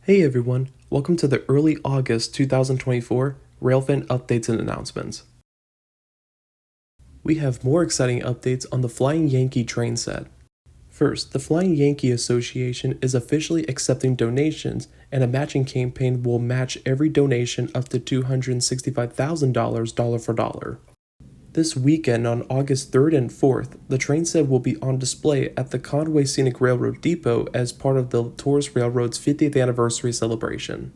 Hey everyone, welcome to the early August 2024 Railfan updates and announcements. We have more exciting updates on the Flying Yankee train set. First, the Flying Yankee Association is officially accepting donations, and a matching campaign will match every donation up to $265,000 dollar for dollar. This weekend on August 3rd and 4th, the train set will be on display at the Conway Scenic Railroad Depot as part of the Tourist Railroad's 50th anniversary celebration.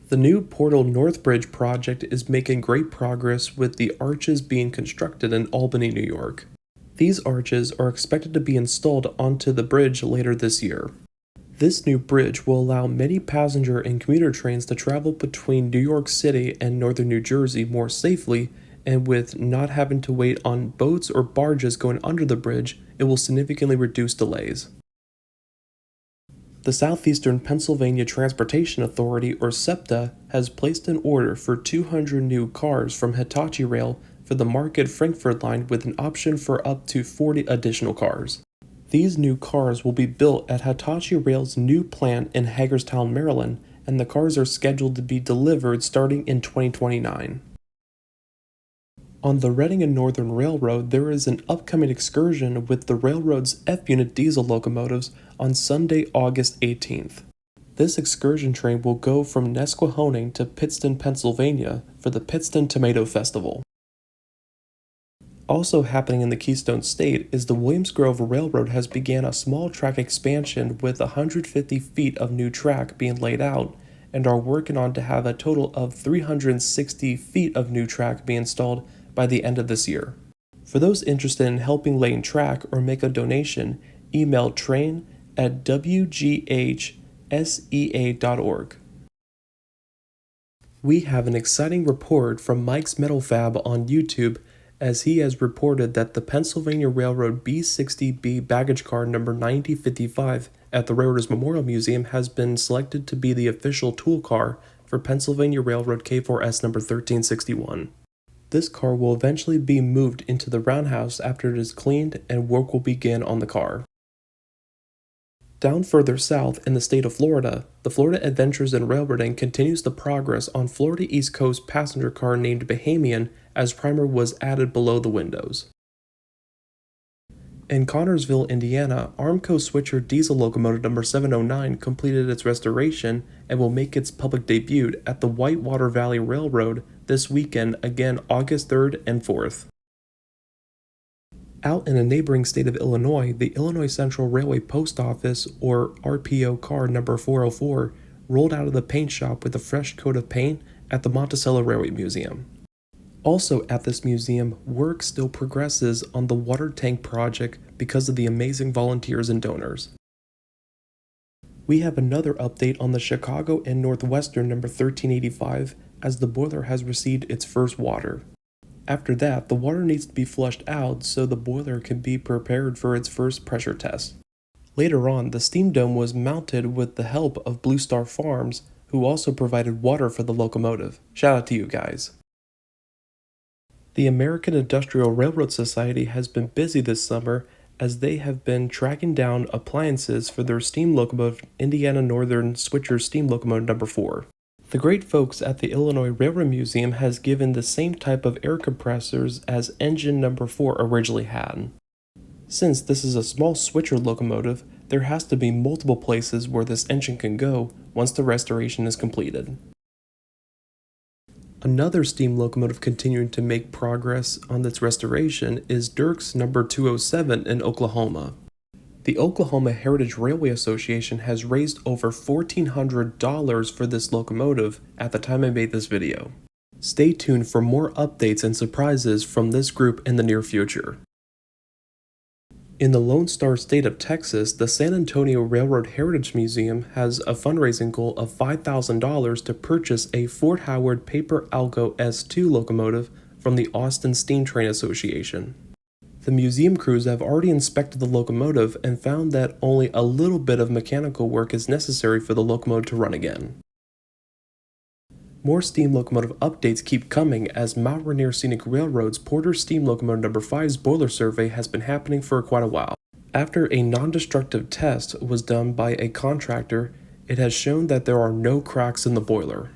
The new Portal North Bridge project is making great progress with the arches being constructed in Albany, New York. These arches are expected to be installed onto the bridge later this year. This new bridge will allow many passenger and commuter trains to travel between New York City and northern New Jersey more safely, and with not having to wait on boats or barges going under the bridge, it will significantly reduce delays. The Southeastern Pennsylvania Transportation Authority, or SEPTA, has placed an order for 200 new cars from Hitachi Rail for the Market Frankfurt line with an option for up to 40 additional cars. These new cars will be built at Hitachi Rail's new plant in Hagerstown, Maryland, and the cars are scheduled to be delivered starting in 2029. On the Reading and Northern Railroad, there is an upcoming excursion with the railroad's F-unit diesel locomotives on Sunday, August 18th. This excursion train will go from Nesquehoning to Pittston, Pennsylvania for the Pittston Tomato Festival. Also happening in the Keystone State is the Williams Grove Railroad has began a small track expansion with 150 feet of new track being laid out, and are working on to have a total of 360 feet of new track be installed by the end of this year. For those interested in helping laying track or make a donation, email train@wghsea.org. We have an exciting report from Mike's Metal Fab on YouTube, as he has reported that the Pennsylvania Railroad B60B baggage car number 9055 at the Railroaders Memorial Museum has been selected to be the official tool car for Pennsylvania Railroad K4S number 1361. This car will eventually be moved into the roundhouse after it is cleaned, and work will begin on the car. Down further south in the state of Florida, the Florida Adventures in Railroading continues the progress on Florida East Coast passenger car named Bahamian, as primer was added below the windows. In Connorsville, Indiana, Armco Switcher diesel locomotive number 709 completed its restoration and will make its public debut at the Whitewater Valley Railroad this weekend, again August 3rd and 4th. Out in a neighboring state of Illinois, the Illinois Central Railway Post Office, or RPO car number 404, rolled out of the paint shop with a fresh coat of paint at the Monticello Railway Museum. Also at this museum, work still progresses on the water tank project because of the amazing volunteers and donors. We have another update on the Chicago and Northwestern number 1385, as the boiler has received its first water. After that, the water needs to be flushed out so the boiler can be prepared for its first pressure test. Later on, the steam dome was mounted with the help of Blue Star Farms, who also provided water for the locomotive. Shout out to you guys. The American Industrial Railroad Society has been busy this summer, as they have been tracking down appliances for their steam locomotive Indiana Northern Switcher steam locomotive number 4. The great folks at the Illinois Railroad Museum has given the same type of air compressors as engine number 4 originally had. Since this is a small switcher locomotive, there has to be multiple places where this engine can go once the restoration is completed. Another steam locomotive continuing to make progress on its restoration is Dirk's number 207 in Oklahoma. The Oklahoma Heritage Railway Association has raised over $1,400 for this locomotive at the time I made this video. Stay tuned for more updates and surprises from this group in the near future. In the Lone Star State of Texas, the San Antonio Railroad Heritage Museum has a fundraising goal of $5,000 to purchase a Fort Howard Paper Algo S2 locomotive from the Austin Steam Train Association. The museum crews have already inspected the locomotive and found that only a little bit of mechanical work is necessary for the locomotive to run again. More steam locomotive updates keep coming, as Mount Rainier Scenic Railroad's Porter Steam Locomotive number 5's boiler survey has been happening for quite a while. After a non-destructive test was done by a contractor, It has shown that there are no cracks in the boiler.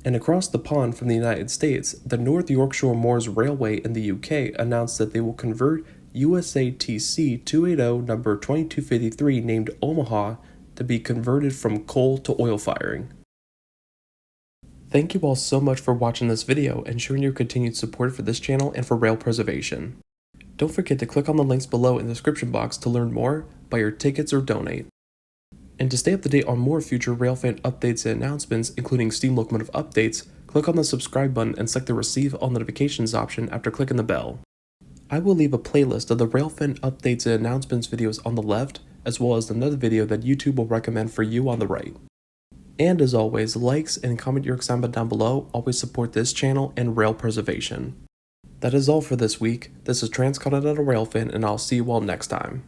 And across the pond from the United States, the North Yorkshire Moors Railway in the UK announced that they will convert USATC 280 number 2253 named Omaha to be converted from coal to oil firing. Thank you all so much for watching this video and showing your continued support for this channel and for rail preservation. Don't forget to click on the links below in the description box to learn more, buy your tickets, or donate. And to stay up to date on more future Railfan updates and announcements, including steam locomotive updates, click on the subscribe button and select the receive all notifications option after clicking the bell. I will leave a playlist of the Railfan updates and announcements videos on the left, as well as another video that YouTube will recommend for you on the right. And as always, likes and comment your excitement down below always support this channel and rail preservation. That is all for this week. This is Transcontinental Railfan, and I'll see you all next time.